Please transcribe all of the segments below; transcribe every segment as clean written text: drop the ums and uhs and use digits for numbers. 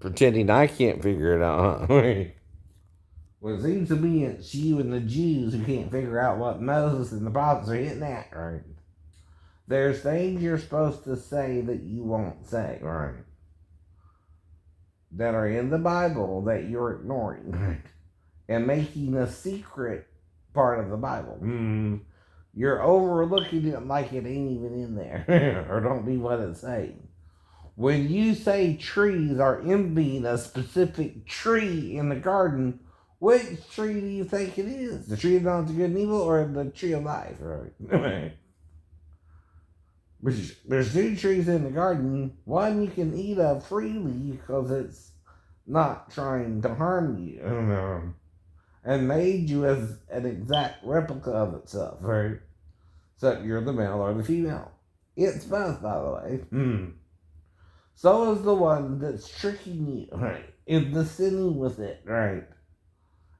Pretending I can't figure it out, huh? Well, it seems to me it's you and the Jews who can't figure out what Moses and the prophets are hitting at, right? There's things you're supposed to say that you won't say, right? That are in the Bible that you're ignoring, right? And making a secret part of the Bible. You're overlooking it like it ain't even in there, or don't be what it's saying. When you say trees are envying a specific tree in the garden, which tree do you think it is? The tree of knowledge of good and evil, or the tree of life? Right? There's two trees in the garden. One you can eat of freely because it's not trying to harm you, and made you as an exact replica of itself, right? So you're the male or the female. It's both, by the way. So is the one that's tricking you, right? Is the sinning with it, right?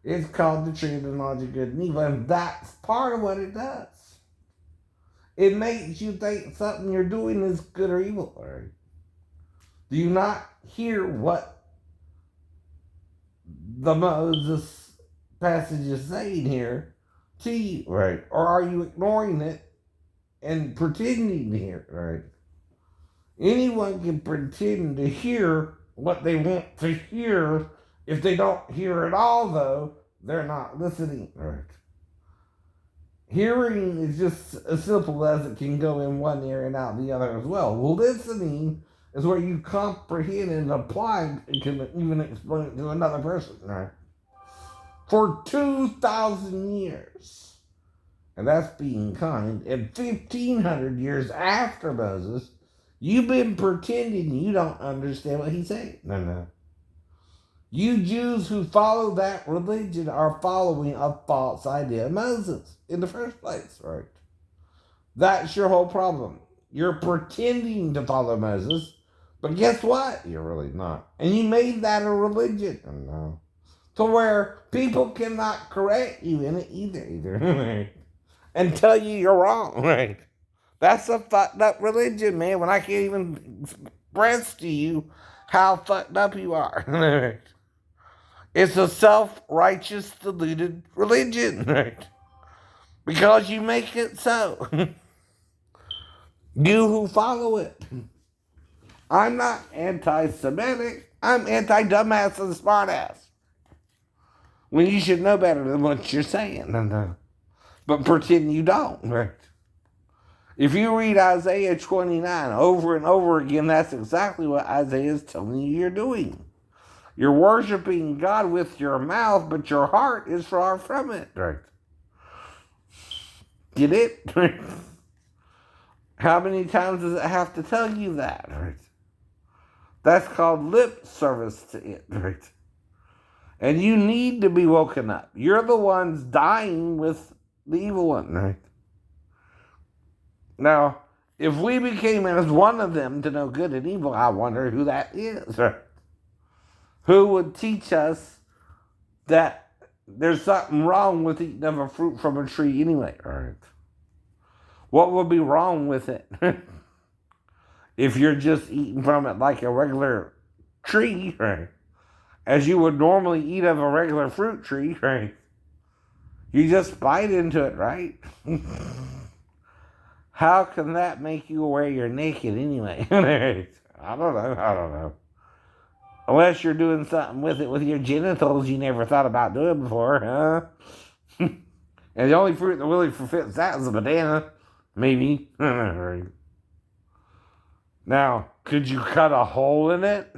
It's called the tree of the knowledge of good and evil, and that's part of what it does. It makes you think something you're doing is good or evil, right? Do you not hear what the Moses passage is saying here to you, right? Or are you ignoring it and pretending to hear it, right? Anyone can pretend to hear what they want to hear. If they don't hear it all, though, they're not listening, right? Hearing is just as simple as it can go in one ear and out the other as well. Listening is where you comprehend and apply and can even explain it to another person, right? For 2,000 years. And that's being kind. And 1,500 years after Moses, you've been pretending you don't understand what he's saying. No. You Jews who follow that religion are following a false idea of Moses in the first place, right? That's your whole problem. You're pretending to follow Moses, but guess what? You're really not. And you made that a religion. No. To where people cannot correct you in it either. And tell you you're wrong, right? That's a fucked up religion, man, when I can't even express to you how fucked up you are. It's a self-righteous, deluded religion, right? Because you make it so. You who follow it. I'm not anti-Semitic. I'm anti-dumbass and smartass. When you should know better than what you're saying. But pretend you don't, right? If you read Isaiah 29 over and over again, that's exactly what Isaiah is telling you you're doing. You're worshiping God with your mouth, but your heart is far from it. Right? Get it? How many times does it have to tell you that? Right? That's called lip service to it. Right? And you need to be woken up. You're the ones dying with the evil one. Right? Now, if we became as one of them to know good and evil, I wonder who that is. Right? Who would teach us that there's something wrong with eating of a fruit from a tree anyway, right? What would be wrong with it? If you're just eating from it like a regular tree, right? As you would normally eat of a regular fruit tree, right? You just bite into it, right? How can that make you aware you're naked anyway? I don't know. Unless you're doing something with it with your genitals you never thought about doing before, huh? And the only fruit that really fits that is a banana. Maybe. Now, could you cut a hole in it?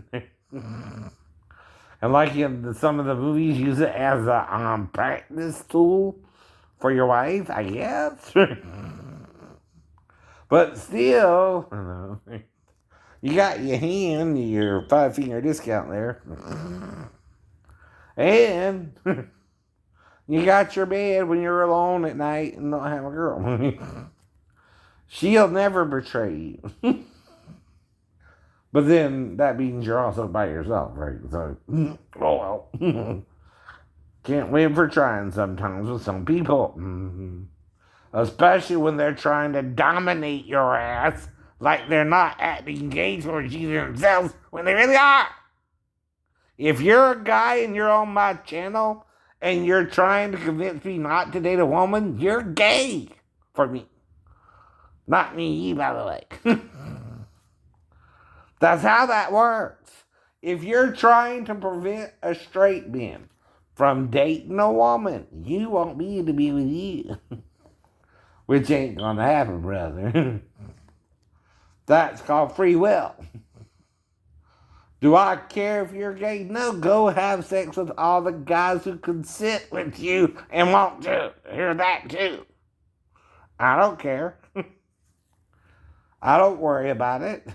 And like in some of the movies, use it as a practice tool for your wife, I guess? But still, I don't know. You got your hand, your 5-finger discount there. And you got your bed when you're alone at night and don't have a girl. She'll never betray you. But then that means you're also by yourself, right? So, oh well. Can't win for trying sometimes with some people. Especially when they're trying to dominate your ass like they're not acting gay towards you themselves when they really are. If you're a guy and you're on my channel and you're trying to convince me not to date a woman, you're gay for me. Not me, by the way. That's how that works. If you're trying to prevent a straight man from dating a woman, you want me to be with you. Which ain't gonna happen, brother. That's called free will. Do I care if you're gay? No, go have sex with all the guys who can sit with you and want to. Hear that too. I don't care. I don't worry about it.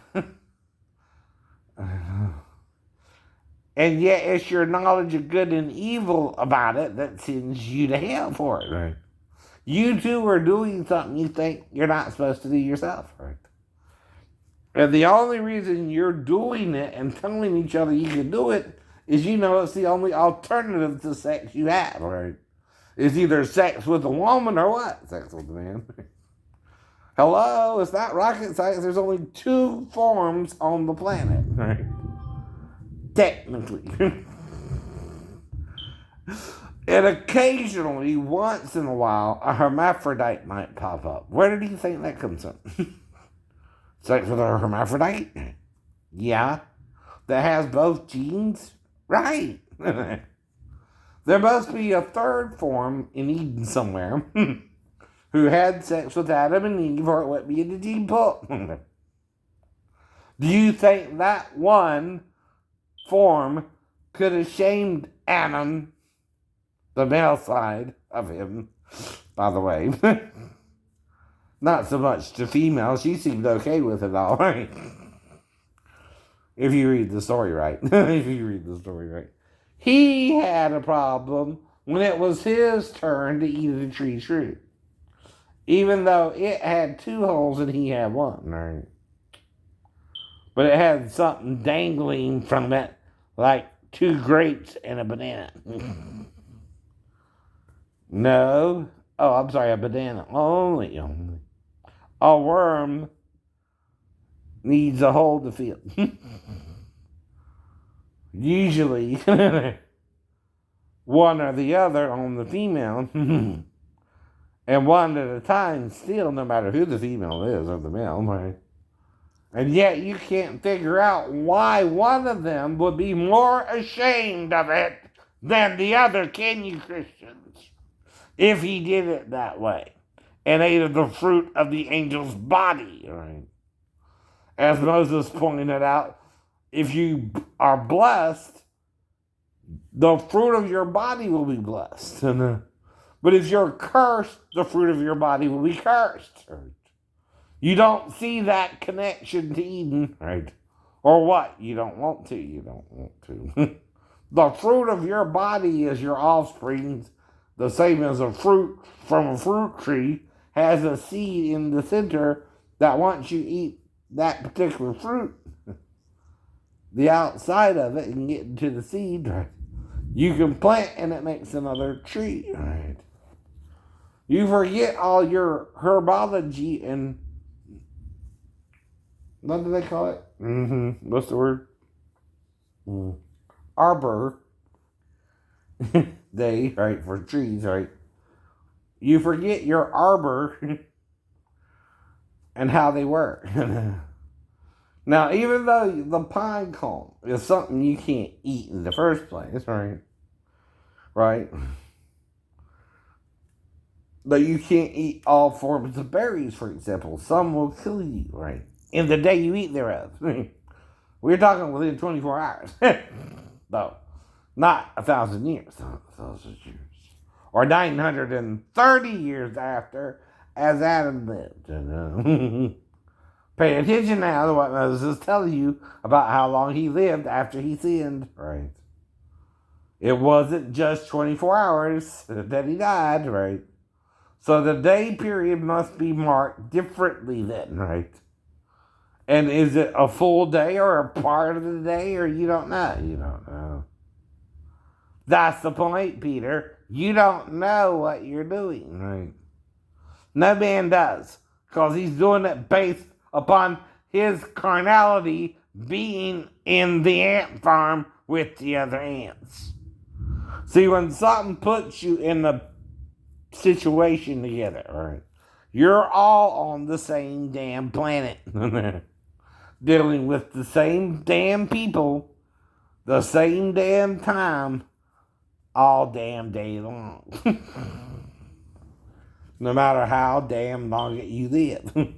And yet it's your knowledge of good and evil about it that sends you to hell for it, right? You two are doing something you think you're not supposed to do yourself, right? And the only reason you're doing it and telling each other you can do it is you know it's the only alternative to sex you have, right? It's either sex with a woman or what? Sex with a man. Hello, it's not rocket science. There's only 2 forms on the planet, right? Technically. And occasionally, once in a while, a hermaphrodite might pop up. Where did you think that comes from? Sex with a hermaphrodite? Yeah. That has both genes? Right. There must be a third form in Eden somewhere who had sex with Adam and Eve, or it would be in the gene pool. Do you think that one form could have shamed Adam, the male side of him, by the way? Not so much to female. She seemed okay with it all, right? If you read the story right. If you read the story right. He had a problem when it was his turn to eat the tree's fruit. Even though it had 2 holes and he had 1, right? But it had something dangling from it, like 2 grapes and a banana. No. Oh, I'm sorry, a banana. Only. A worm needs a hole to fill. Usually, one or the other on the female, and one at a time still, no matter who the female is or the male, right? And yet you can't figure out why one of them would be more ashamed of it than the other, can you, Christians? If he did it that way and ate of the fruit of the angel's body, right? As Moses pointed out, if you are blessed, the fruit of your body will be blessed. But if you're cursed, the fruit of your body will be cursed. Right? You don't see that connection to Eden, right? Or what? You don't want to. You don't want to. The fruit of your body is your offspring, the same as a fruit from a fruit tree has a seed in the center that once you eat that particular fruit, the outside of it, and get into the seed, right? You can plant and it makes another tree, right? You forget all your herbology and what do they call it? What's the word? Arbor day, right, for trees, right? You forget your arbor and how they work. Now, even though the pine cone is something you can't eat in the first place, right? Right? But you can't eat all forms of berries, for example. Some will kill you, right? In the day you eat thereof. We're talking within 24 hours. Though, not 1,000 years. 1,000 years. Or 930 years after, as Adam lived. Pay attention now to what Moses is telling you about how long he lived after he sinned. Right. It wasn't just 24 hours that he died, right? So the day period must be marked differently then, right? And is it a full day or a part of the day, or you don't know? You don't know. That's the point, Peter. You don't know what you're doing, right? No man does, because he's doing it based upon his carnality being in the ant farm with the other ants. See, when something puts you in a situation together, right? You're all on the same damn planet. Dealing with the same damn people, the same damn time, all damn day long. No matter how damn long you live.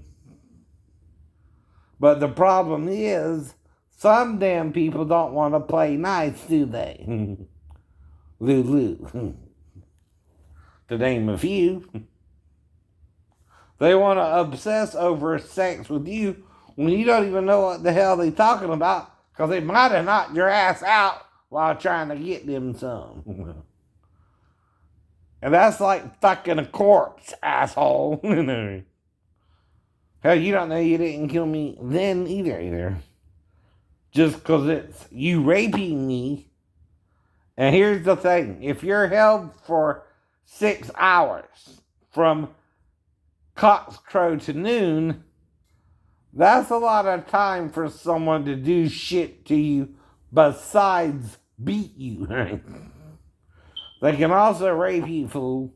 But the problem is, some damn people don't want to play nice, do they? Lulu. To name a few. They want to obsess over sex with you when you don't even know what the hell they're talking about, because they might have knocked your ass out while trying to get them some. And that's like fucking a corpse, asshole. Hell, you don't know you didn't kill me then either. Just because it's you raping me. And here's the thing. If you're held for 6 hours from cockscrow to noon, that's a lot of time for someone to do shit to you besides beat you, right? They can also rape you, fool.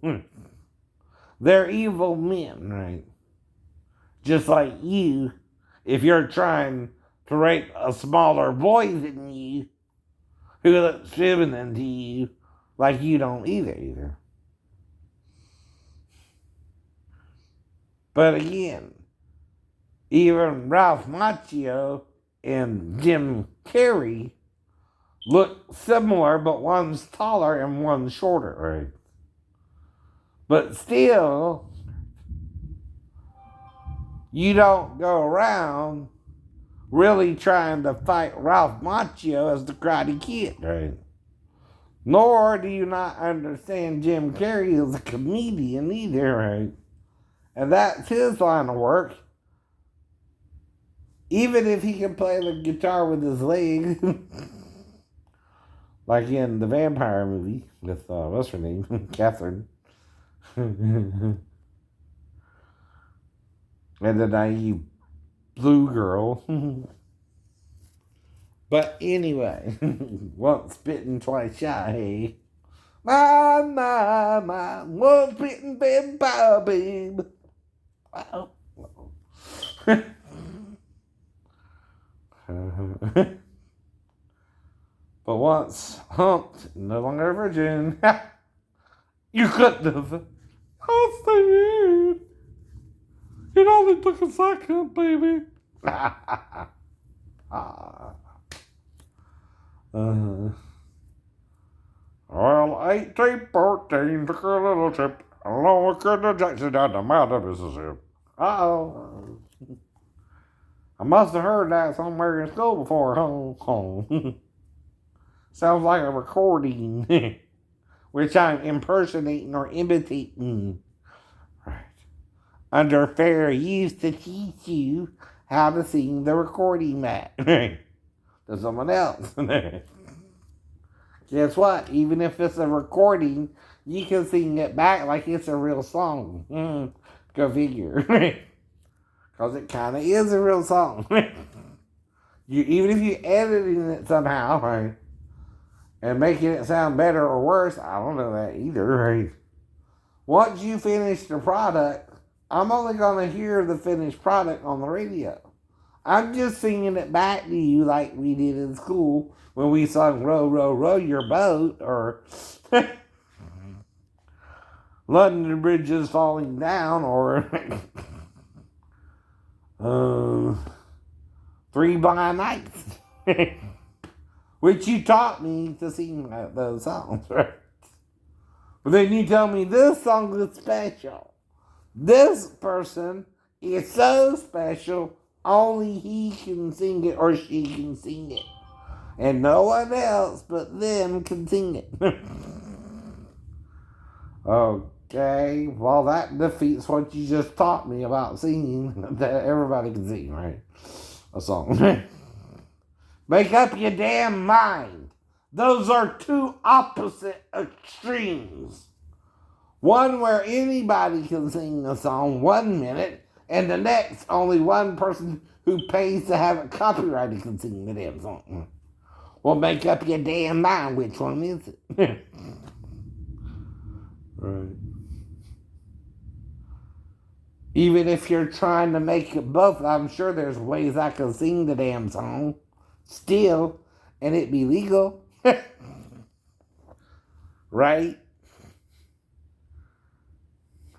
They're evil men, right? Just like you, if you're trying to rape a smaller boy than you, who looks feminine to you, like you don't either. But again, even Ralph Macchio and Jim Carrey look similar, but one's taller and one's shorter, right? But still, you don't go around really trying to fight Ralph Macchio as the Karate Kid, right? Nor do you not understand Jim Carrey as a comedian either, right? And that's his line of work. Even if he can play the guitar with his leg. Like in the vampire movie with, what's her name? Catherine. And the naive blue girl. But anyway, once bitten, twice shy, hey. My, once bitten vampire, babe. Wow. But once humped, no longer a virgin. You couldn't have. Oh, stay. It only took a second, baby. Well, 1814 took a little trip along with Colonel Jackson down the mountain of Mississippi. Uh-oh. I must have heard that somewhere in school before. Sounds like a recording, which I'm impersonating or imitating. Right. Under fair use to teach you how to sing the recording back to someone else. Guess what? Even if it's a recording, you can sing it back like it's a real song. Go figure. Because it kind of is a real song. Even if you're editing it somehow, right, and making it sound better or worse, I don't know that either, right? Once you finish the product, I'm only going to hear the finished product on the radio. I'm just singing it back to you like we did in school when we sung Row, Row, Row Your Boat, or London Bridge is Falling Down, or 3 Blind Nights, which you taught me to sing those songs, right? But then you tell me this song is special. This person is so special, only he can sing it or she can sing it. And no one else but them can sing it. Okay, well that defeats what you just taught me about singing, that everybody can sing, right? A song. Make up your damn mind. Those are two opposite extremes. One where anybody can sing a song 1 minute, and the next only one person who pays to have it copyrighted can sing the damn song. Well, make up your damn mind. Which one is it? Right. Even if you're trying to make it both, I'm sure there's ways I can sing the damn song still, and it be legal. Right?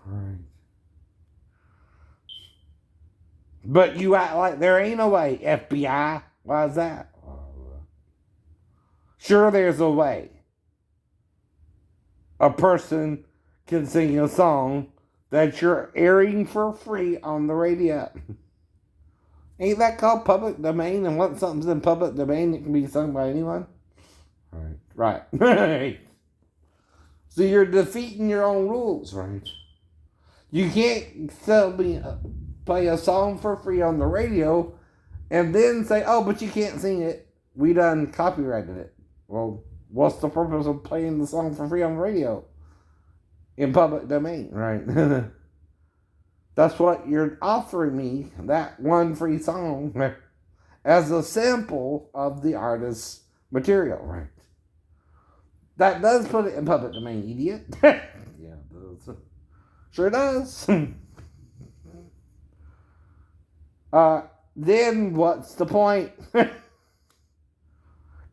Right. But you act like there ain't a way, FBI. Why is that? Sure, there's a way. A person can sing a song that you're airing for free on the radio. Ain't that called public domain? And once something's in public domain, it can be sung by anyone? Right. Right. So you're defeating your own rules, right? You can't play a song for free on the radio and then say, oh, but you can't sing it. We done copyrighted it. Well, what's the purpose of playing the song for free on the radio? In public domain, right? That's what you're offering me, that one free song, as a sample of the artist's material, right? That does put it in public domain, idiot. Yeah, it does. Sure does. Then what's the point?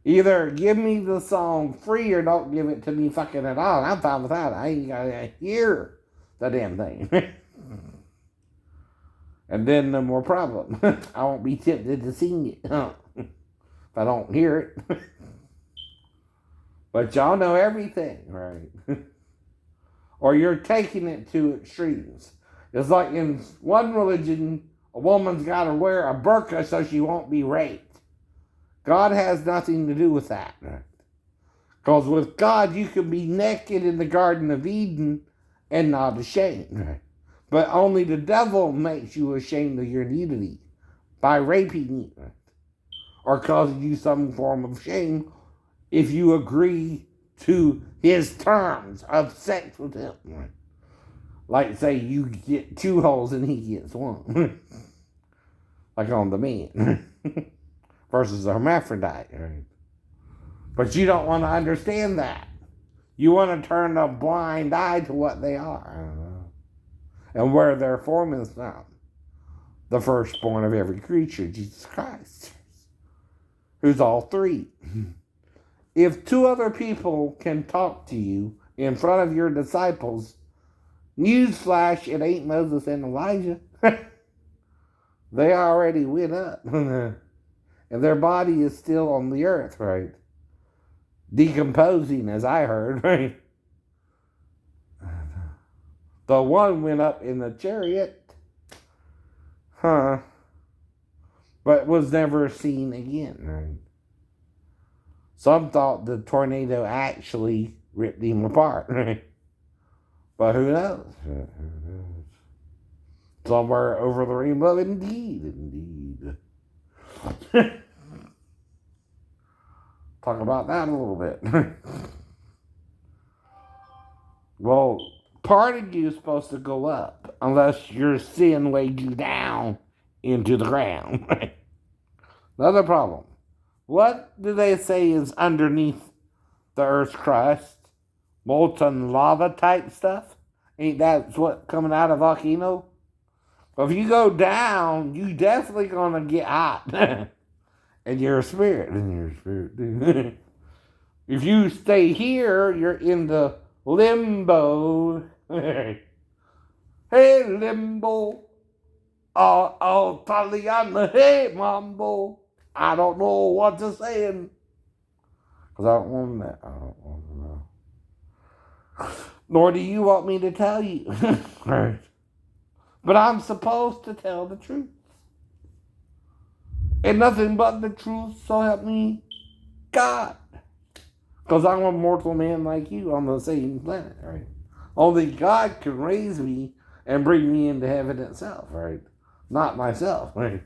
Either give me the song free or don't give it to me fucking at all. I'm fine with that. I ain't gotta hear the damn thing. And then no more problem. I won't be tempted to sing it if I don't hear it. But y'all know everything, right? Or you're taking it to extremes. It's like in one religion, a woman's got to wear a burqa so she won't be raped. God has nothing to do with that. Because with God, you can be naked in the Garden of Eden and not ashamed. But only the devil makes you ashamed of your nudity by raping you or causing you some form of shame if you agree to his terms of sex with him. Like, say, you get 2 holes and he gets 1. Like on the man. Versus a hermaphrodite. Right? But you don't want to understand that. You want to turn a blind eye to what they are. And where their form is found. The firstborn of every creature, Jesus Christ. Who's all 3. If 2 other people can talk to you in front of your disciples, newsflash, it ain't Moses and Elijah. They already went up. And their body is still on the earth, right? Decomposing, as I heard, right? The one went up in the chariot, but was never seen again, right? Some thought the tornado actually ripped him apart, right? But who knows? Somewhere over the rainbow, indeed. Talk about that a little bit. Well, part of you is supposed to go up unless your sin weighed you down into the ground. Another problem. What do they say is underneath the Earth's crust? Molten lava type stuff? Ain't that what's coming out of a volcano? Well, if you go down, you definitely gonna get hot. And you're a spirit. If you stay here, you're in the limbo. Hey, limbo. Oh, Italiano. Hey, mambo. I don't know what to say. Because I don't want that. I don't want to know. Nor do you want me to tell you. Right. But I'm supposed to tell the truth. And nothing but the truth, so help me God. Because I'm a mortal man like you on the same planet, right? Only God can raise me and bring me into heaven itself, right? Not myself, right?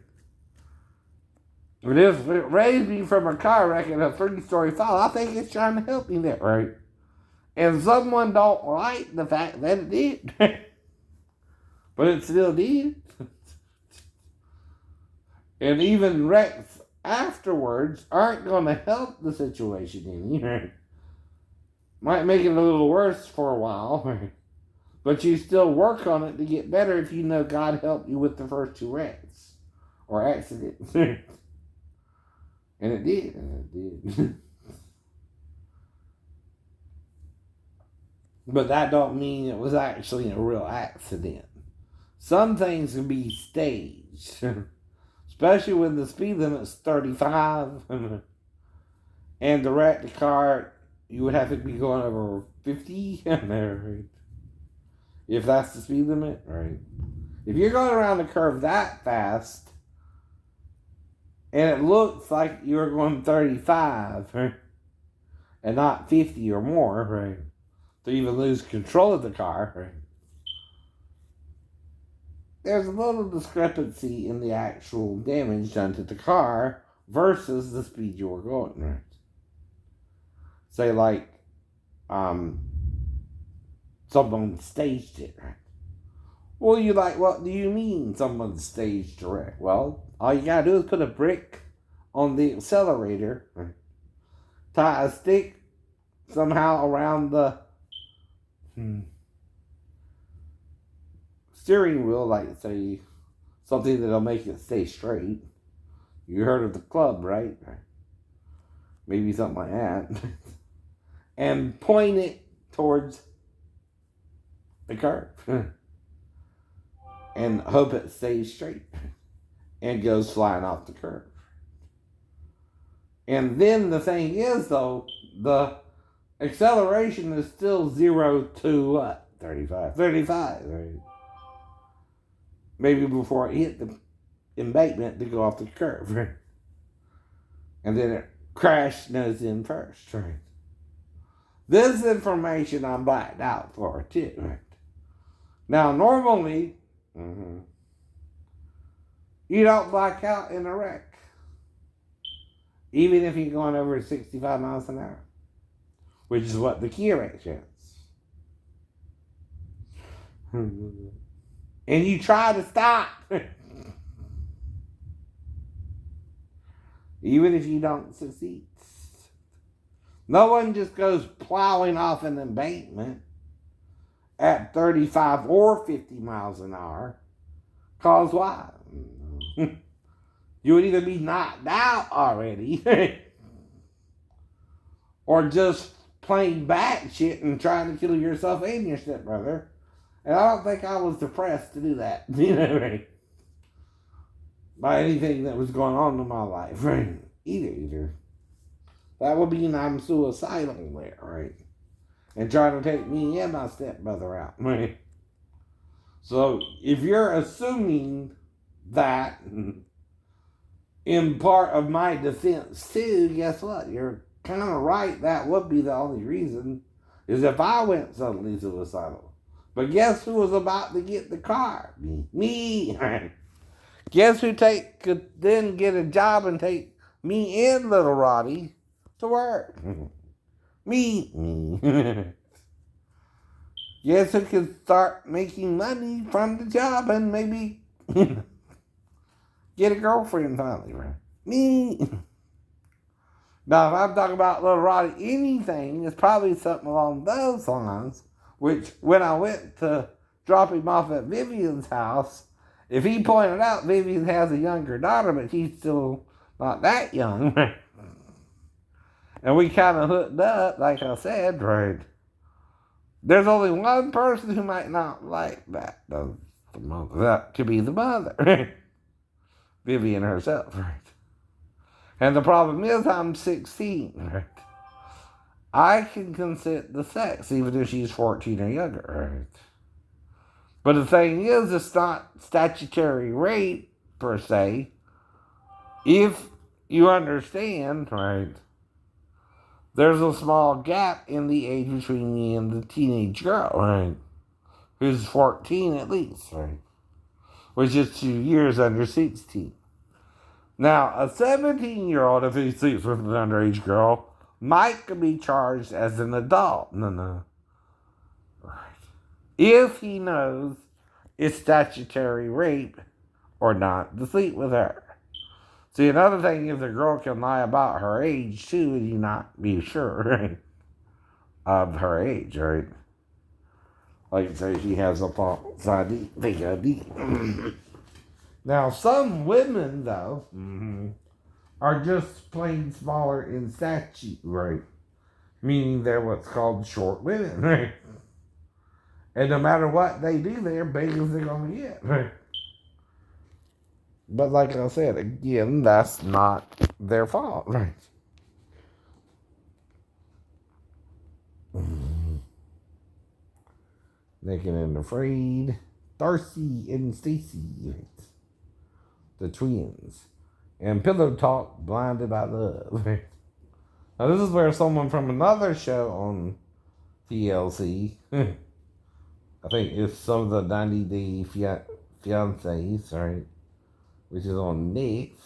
If it raised me from a car wreck in a 30-story fall, I think it's trying to help me there, right? And someone don't like the fact that it did. But it still did. And even wrecks afterwards aren't going to help the situation any. Right? Might make it a little worse for a while, right? But you still work on it to get better if you know God helped you with the first two wrecks or accidents. And it did. And it did. But that don't mean it was actually a real accident. Some things can be staged. Especially when the speed limit's 35. And to wreck the car, you would have to be going over 50. If that's the speed limit, right? If you're going around the curve that fast, and it looks like you're going 35, right? And not 50 or more, right? To even lose control of the car, right? There's a little discrepancy in the actual damage done to the car versus the speed you were going, right? Say like, someone staged it, right? Well, you're like, what do you mean someone staged a wreck? Well, all you gotta do is put a brick on the accelerator, right? Tie a stick somehow around the steering wheel, like say something that'll make it stay straight. You heard of the club, right? Maybe something like that. And point it towards the curve. And hope it stays straight and goes flying off the curve. And then the thing is, though, the acceleration is still 0 to what? 35. 35, right? Maybe before it hit the embankment to go off the curve, right? And then it crashed nose in first, right? This information I'm blacked out for, too, right? Now, normally, you don't black out in a wreck, even if you're going over 65 miles an hour, which is what the Kia wreck shows. And you try to stop, even if you don't succeed. No one just goes plowing off an embankment at 35 or 50 miles an hour. Cause why? You would either be knocked out already or just playing back shit and trying to kill yourself and your stepbrother. And I don't think I was depressed to do that, by anything that was going on in my life, right? Either. That would mean I'm suicidal there, right? And trying to take me and my stepbrother out, right? So if you're assuming that in part of my defense too, guess what? You're kind of right. That would be the only reason, is if I went suddenly suicidal. But guess who was about to get the car? Me. Guess who could then get a job and take me and little Roddy to work? Me. Guess who could start making money from the job and maybe get a girlfriend finally, right? Me. Now, if I'm talking about little Roddy, anything, it's probably something along those lines, which when I went to drop him off at Vivian's house, if he pointed out Vivian has a younger daughter, but she's still not that young, right? And we kind of hooked up, like I said, right? There's only one person who might not like that. The mother. That could be the mother, right? Vivian herself, right? And the problem is I'm 16, right? I can consent to sex even if she's 14 or younger, right? But the thing is, it's not statutory rape, per se, if you understand, right? There's a small gap in the age between me and the teenage girl, right? Who's 14 at least, right? Which is 2 years under 16. Now, a 17-year-old, if he sleeps with an underage girl, might be charged as an adult. No. Right. If he knows it's statutory rape or not to sleep with her. See, another thing is the girl can lie about her age too, and you not be sure, right, of her age, right? Like say she has a false ID, fake ID. Now, some women though are just plain smaller in stature, right? Meaning they're what's called short women, right? And no matter what they do, they're big as they're gonna get, right? But like I said, again, that's not their fault, right? Naked and Afraid, Darcy and Stacy, right? The twins, and Pillow Talk, Blinded by Love. Right? Now this is where someone from another show on TLC, I think it's some of the 90 Day Fiancés, right? Which is on next.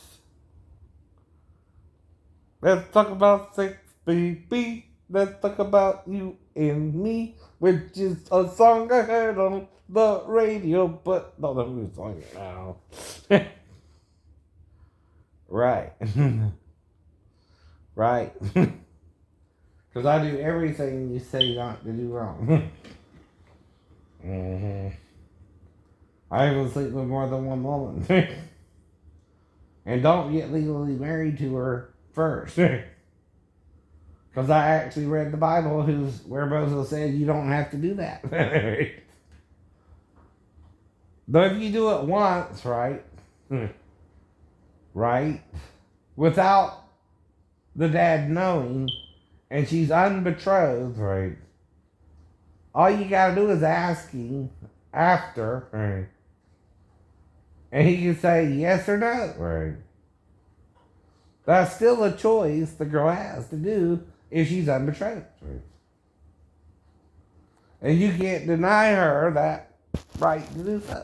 Let's talk about sex, baby. Let's talk about you and me, which is a song I heard on the radio, but don't know who's singing it now. Right. Right. Because I do everything you say not to do wrong. I even sleep with more than one woman. And don't get legally married to her first. Because I actually read the Bible where Moses said you don't have to do that. But if you do it once, right? Right? Without the dad knowing, and she's unbetrothed, right? All you gotta do is ask him after, right? And he can say yes or no, right? That's still a choice the girl has to do if she's unbetrothed, right? And you can't deny her that right to do so.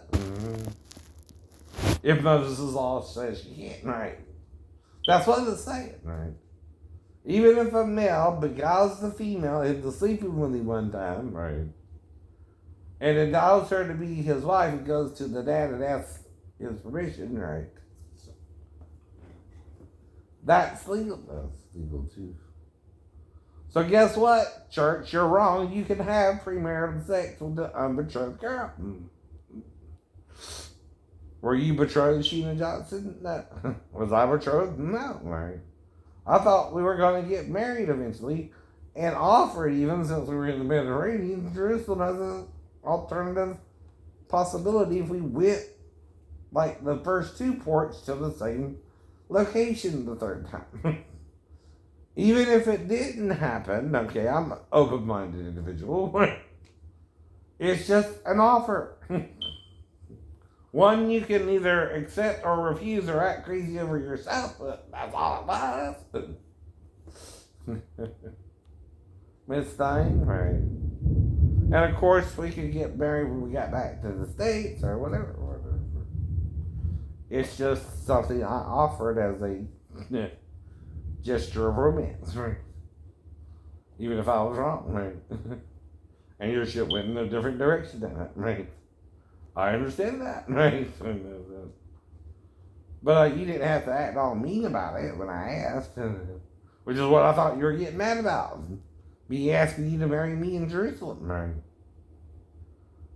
If Moses' law says she can't, right? That's what it's saying, right? Even if a male beguiles the female into sleeping with him one time, right? And allows her to be his wife, he goes to the dad and asks his permission, right? That's legal. That's legal too. So guess what, church? You're wrong. You can have premarital sex with the unbetrothed girl. Were you betrothed, Sheena Johnson? No. Was I betrothed? No. Right. I thought we were going to get married eventually, and offered even since we were in the Mediterranean, Jerusalem as an alternative possibility if we went like the first two ports to the same location the third time. Even if it didn't happen, okay, I'm an open-minded individual. It's just an offer. One you can either accept or refuse or act crazy over yourself, but that's all it was. Miss Stein, right? And of course, we could get married when we got back to the States or whatever. It's just something I offered as a gesture of romance, right? Even if I was wrong, right? And your ship went in a different direction than that, right? I understand that, right? But you didn't have to act all mean about it when I asked, which is what I thought you were getting mad about. Me asking you to marry me in Jerusalem, right?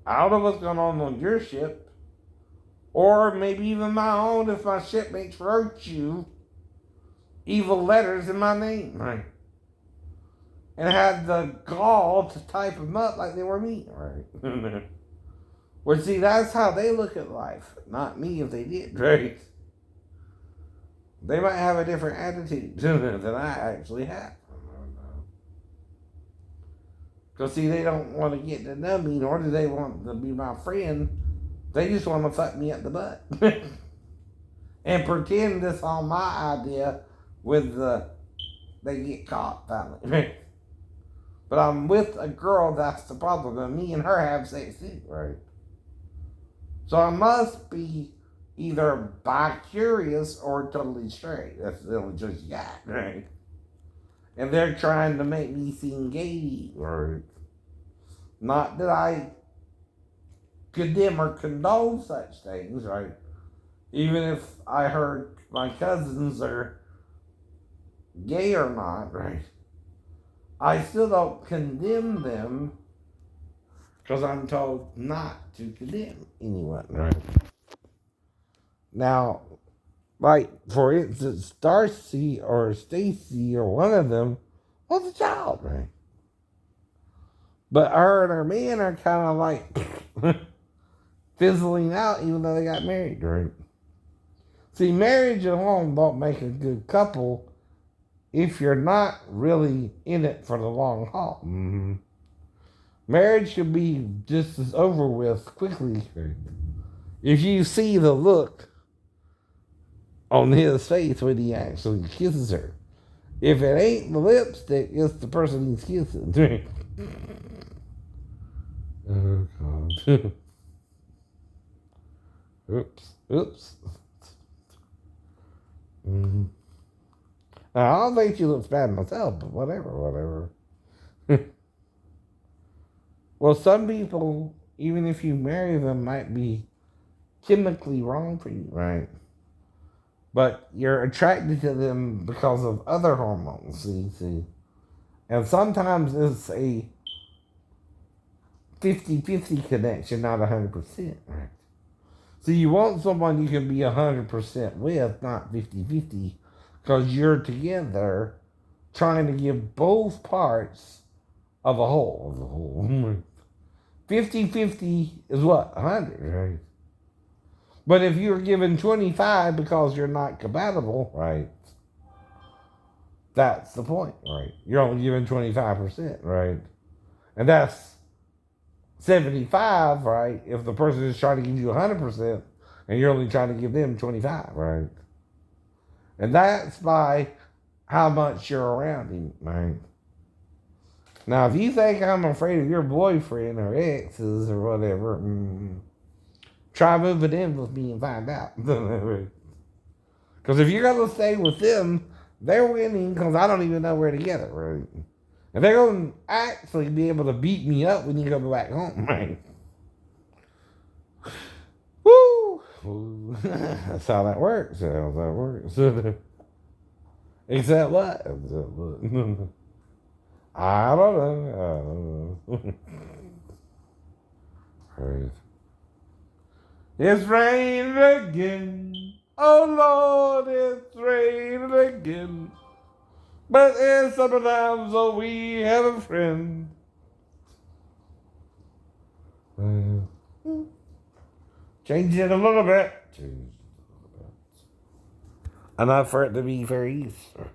I don't know what's going on your ship, or maybe even my own if my shipmates wrote you evil letters in my name, right? And had the gall to type them up like they were me, right? Well, see, that's how they look at life, not me if they did, right? They might have a different attitude than I actually have. Because, see, they don't want to get to know me, nor do they want to be my friend. They just want to fuck me up the butt. And pretend this all my idea with they get caught finally. But I'm with a girl, that's the problem. And me and her have sex too, right? So I must be either bi-curious or totally straight. That's the only choice you got, right? And they're trying to make me seem gay, right? Not that I condemn or condone such things, right? Even if I heard my cousins are gay or not, right? I still don't condemn them because I'm told not to condemn anyone, right? Now, like, for instance, Darcy or Stacy or one of them was a child, right? But her and her man are kind of like fizzling out even though they got married, right? See, marriage at home don't make a good couple if you're not really in it for the long haul. Mm-hmm. Marriage should be just as over with quickly. If you see the look on his face when he actually kisses her. If it ain't the lipstick, it's the person he's kissing. Oh, God. Oops. Mm-hmm. Now, I don't think she looks bad myself, but whatever. Well, some people, even if you marry them, might be chemically wrong for you, right? But you're attracted to them because of other hormones, see. And sometimes it's a 50-50 connection, not 100%, right? So you want someone you can be 100% with, not 50-50, because you're together trying to give both parts of a whole. 50-50 is what? 100, right? But if you're given 25 because you're not compatible, right? That's the point, right? You're only given 25%, right? And that's 75, right? If the person is trying to give you 100% and you're only trying to give them 25, right? And that's by how much you're around him, right? Now, if you think I'm afraid of your boyfriend or exes or whatever, try moving in with me and find out. Because if you're going to stay with them, they're winning because I don't even know we're together, right? And they're going to actually be able to beat me up when you come back home, right? Woo! That's how that works. Except what? I don't know. Right. It's raining again. Oh Lord, it's raining again. But in sometimes we have a friend. Change it a little bit. Enough for it to be very useful.